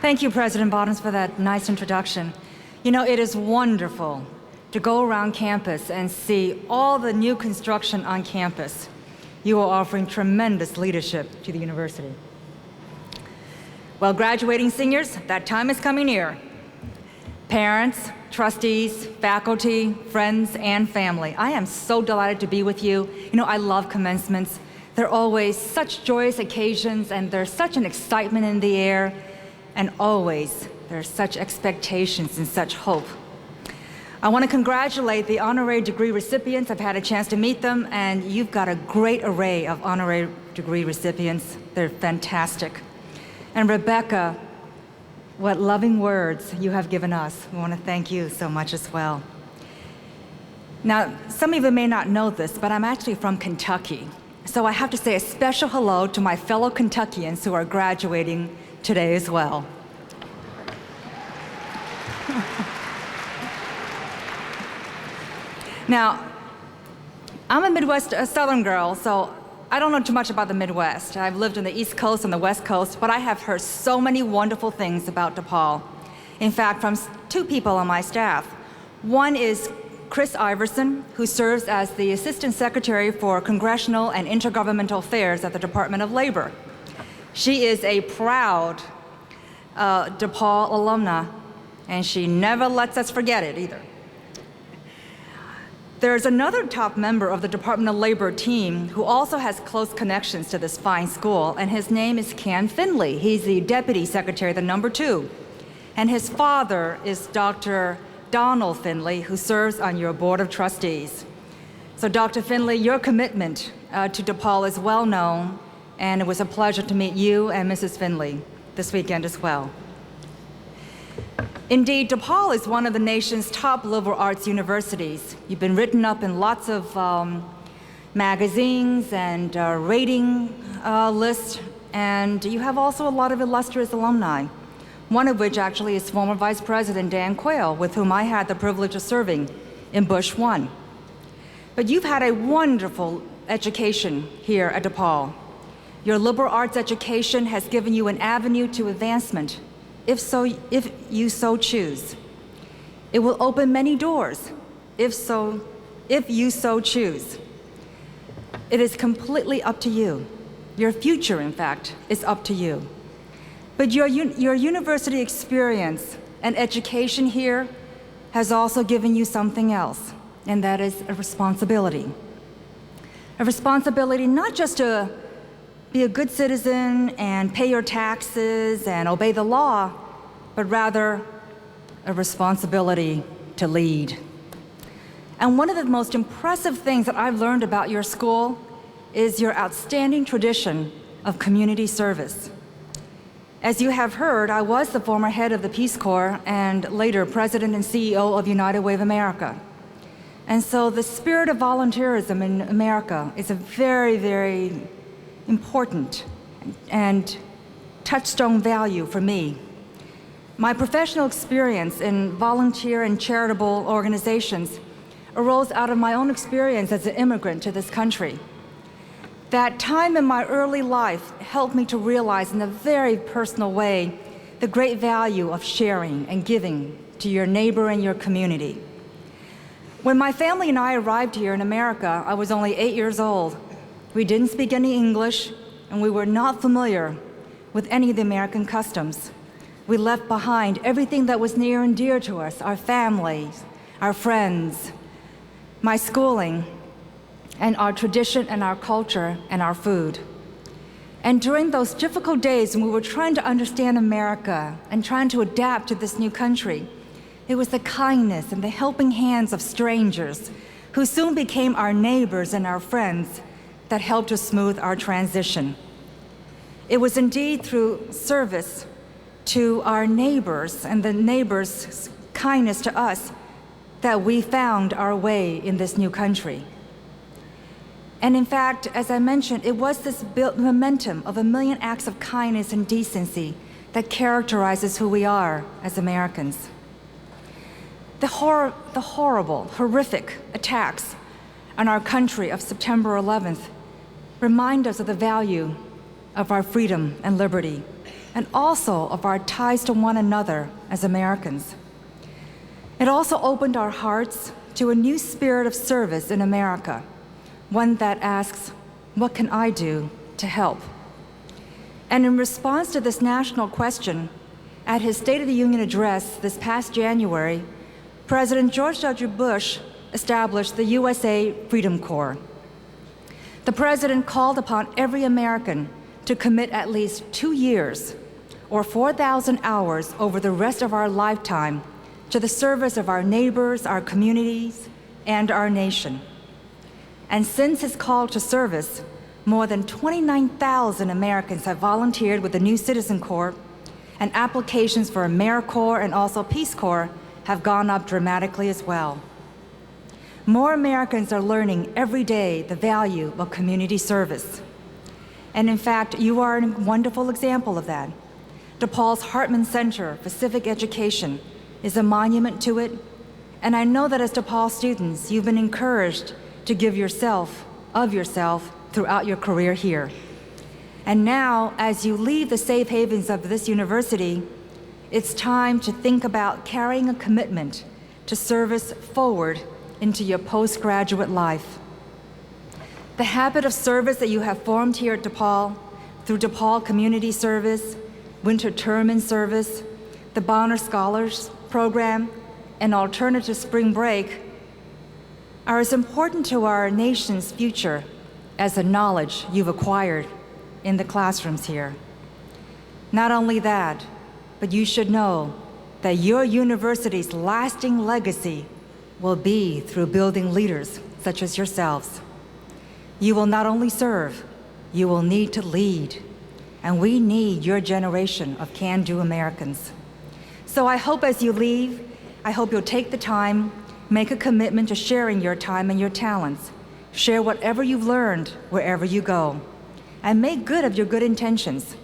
Thank you, President Bottoms, for that nice introduction. You know, it is wonderful to go around campus and see all the new construction on campus. You are offering tremendous leadership to the university. Well, graduating seniors, that time is coming near. Parents, trustees, faculty, friends, and family, I am so delighted to be with you. You know, I love commencements. They're always such joyous occasions, and there's such an excitement in the air, and always there's such expectations and such hope. I want to congratulate the honorary degree recipients. I've had a chance to meet them, and you've got a great array of honorary degree recipients. They're fantastic. And Rebecca, what loving words you have given us. We want to thank you so much as well. Now, some of you may not know this, but I'm actually from Kentucky. So I have to say a special hello to my fellow Kentuckians who are graduating today as well. Now, I'm a Southern girl, so I don't know too much about the Midwest. I've lived on the East Coast and the West Coast, but I have heard so many wonderful things about DePauw. In fact, from two people on my staff. One is Chris Iverson, who serves as the Assistant Secretary for Congressional and Intergovernmental Affairs at the Department of Labor. She is a proud DePauw alumna, and she never lets us forget it either. There's another top member of the Department of Labor team who also has close connections to this fine school, and his name is Ken Finley. He's the Deputy Secretary, the number 2. And his father is Dr. Donald Finley, who serves on your Board of Trustees. So Dr. Finley, your commitment to DePauw is well known, and it was a pleasure to meet you and Mrs. Finley this weekend as well. Indeed, DePauw is one of the nation's top liberal arts universities. You've been written up in lots of magazines and rating lists, and you have also a lot of illustrious alumni, one of which actually is former Vice President Dan Quayle, with whom I had the privilege of serving in Bush 1. But you've had a wonderful education here at DePauw. Your liberal arts education has given you an avenue to advancement, if you so choose. It will open many doors, if you so choose. It is completely up to you. Your future, in fact, is up to you. But your university experience and education here has also given you something else, and that is a responsibility. A responsibility not just to be a good citizen and pay your taxes and obey the law, but rather a responsibility to lead. And one of the most impressive things that I've learned about your school is your outstanding tradition of community service. As you have heard, I was the former head of the Peace Corps and later President and CEO of United Way of America. And so the spirit of volunteerism in America is a very, very important and touchstone value for me. My professional experience in volunteer and charitable organizations arose out of my own experience as an immigrant to this country. That time in my early life helped me to realize in a very personal way the great value of sharing and giving to your neighbor and your community. When my family and I arrived here in America, I was only 8 years old. We didn't speak any English, and we were not familiar with any of the American customs. We left behind everything that was near and dear to us, our families, our friends, my schooling, and our tradition and our culture and our food. And during those difficult days when we were trying to understand America and trying to adapt to this new country, it was the kindness and the helping hands of strangers who soon became our neighbors and our friends that helped to smooth our transition. It was indeed through service to our neighbors and the neighbors' kindness to us that we found our way in this new country. And in fact, as I mentioned, it was this momentum of a million acts of kindness and decency that characterizes who we are as Americans. The horrible, horrific attacks on our country of September 11th remind us of the value of our freedom and liberty. and also of our ties to one another as Americans. It also opened our hearts to a new spirit of service in America, one that asks, what can I do to help? And in response to this national question, at his State of the Union address this past January, President George W. Bush established the USA Freedom Corps. The president called upon every American to commit at least 2 years or 4,000 hours over the rest of our lifetime to the service of our neighbors, our communities, and our nation. And since his call to service, more than 29,000 Americans have volunteered with the new Citizen Corps, and applications for AmeriCorps and also Peace Corps have gone up dramatically as well. More Americans are learning every day the value of community service. And in fact, you are a wonderful example of that. DePauw's Hartman Center for Civic Education is a monument to it, and I know that as DePauw students, you've been encouraged to give of yourself throughout your career here. And now, as you leave the safe havens of this university, it's time to think about carrying a commitment to service forward into your postgraduate life. The habit of service that you have formed here at DePauw, through DePauw Community Service, Winter Term in Service, the Bonner Scholars Program, and Alternative Spring Break, are as important to our nation's future as the knowledge you've acquired in the classrooms here. Not only that, but you should know that your university's lasting legacy will be through building leaders such as yourselves. You will not only serve, you will need to lead, and we need your generation of can-do Americans. So I hope as you leave, I hope you'll take the time, make a commitment to sharing your time and your talents. Share whatever you've learned wherever you go, and make good of your good intentions.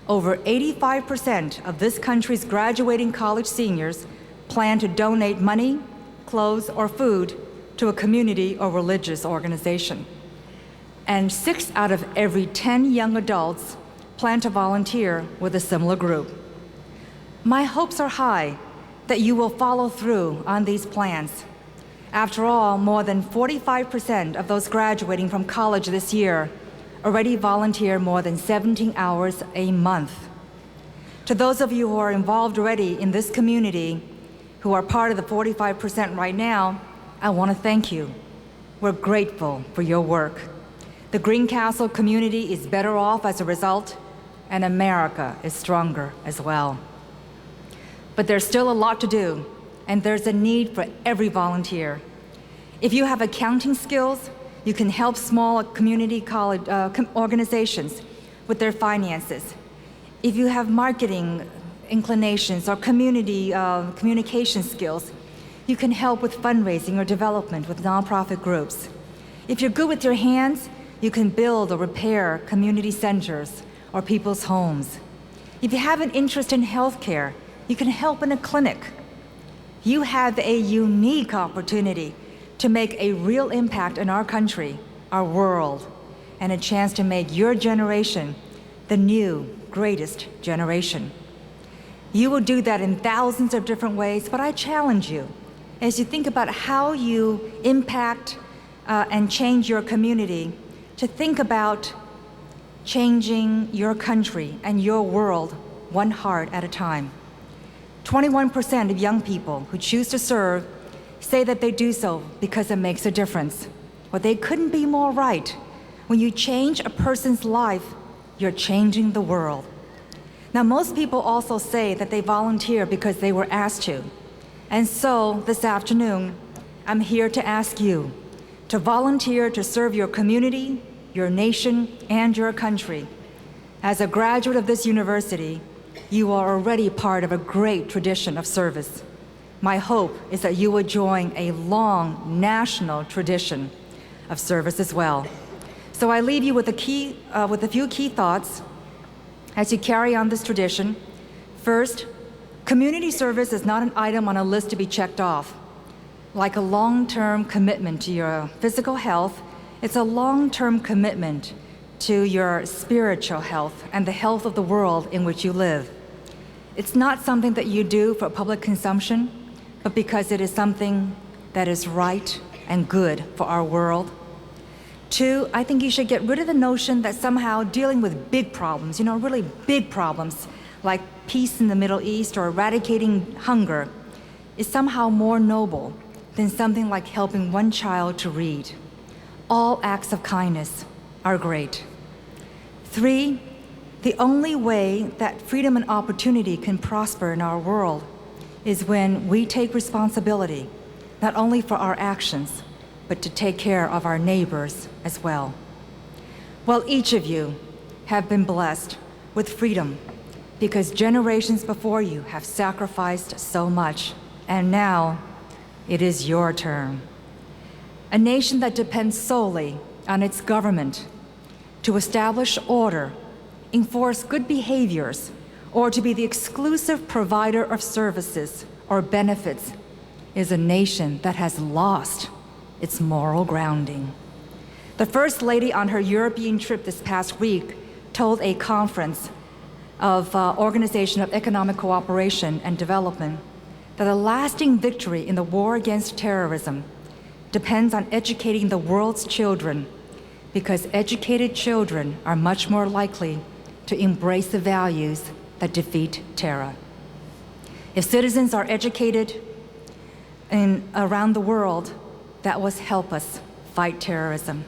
Over 85% of this country's graduating college seniors plan to donate money, clothes, or food to a community or religious organization. And 6 out of every 10 young adults plan to volunteer with a similar group. My hopes are high that you will follow through on these plans. After all, more than 45% of those graduating from college this year already volunteer more than 17 hours a month. To those of you who are involved already in this community, who are part of the 45% right now, I want to thank you. We're grateful for your work. The Greencastle community is better off as a result, and America is stronger as well. But there's still a lot to do, and there's a need for every volunteer. If you have accounting skills, you can help small community college organizations with their finances. If you have marketing inclinations or community communication skills, you can help with fundraising or development with nonprofit groups. If you're good with your hands, you can build or repair community centers or people's homes. If you have an interest in healthcare, you can help in a clinic. You have a unique opportunity to make a real impact in our country, our world, and a chance to make your generation the new greatest generation. You will do that in thousands of different ways, but I challenge you, as you think about how you impact and change your community, to think about changing your country and your world one heart at a time. 21% of young people who choose to serve say that they do so because it makes a difference. Well, they couldn't be more right. When you change a person's life, you're changing the world. Now, most people also say that they volunteer because they were asked to. And so, this afternoon, I'm here to ask you to volunteer to serve your community, your nation, and your country. As a graduate of this university, you are already part of a great tradition of service. My hope is that you will join a long national tradition of service as well. So I leave you with a few key thoughts as you carry on this tradition. First, community service is not an item on a list to be checked off. Like a long-term commitment to your physical health, it's a long-term commitment to your spiritual health and the health of the world in which you live. It's not something that you do for public consumption, but because it is something that is right and good for our world. 2, I think you should get rid of the notion that somehow dealing with big problems, really big problems, like peace in the Middle East or eradicating hunger, is somehow more noble than something like helping one child to read. All acts of kindness are great. 3, the only way that freedom and opportunity can prosper in our world is when we take responsibility, not only for our actions, but to take care of our neighbors as well. Well, each of you have been blessed with freedom because generations before you have sacrificed so much, and now it is your turn. A nation that depends solely on its government to establish order, enforce good behaviors, or to be the exclusive provider of services or benefits is a nation that has lost its moral grounding. The First Lady on her European trip this past week told a conference of Organization of Economic Cooperation and Development that a lasting victory in the war against terrorism depends on educating the world's children, because educated children are much more likely to embrace the values that defeat terror. If citizens are educated around the world, that will help us fight terrorism.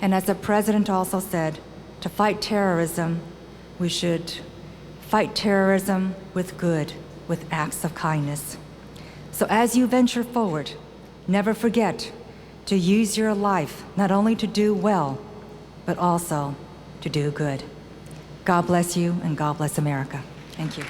And as the president also said, to fight terrorism, we should fight terrorism with good, with acts of kindness. So as you venture forward, never forget to use your life not only to do well, but also to do good. God bless you, and God bless America. Thank you.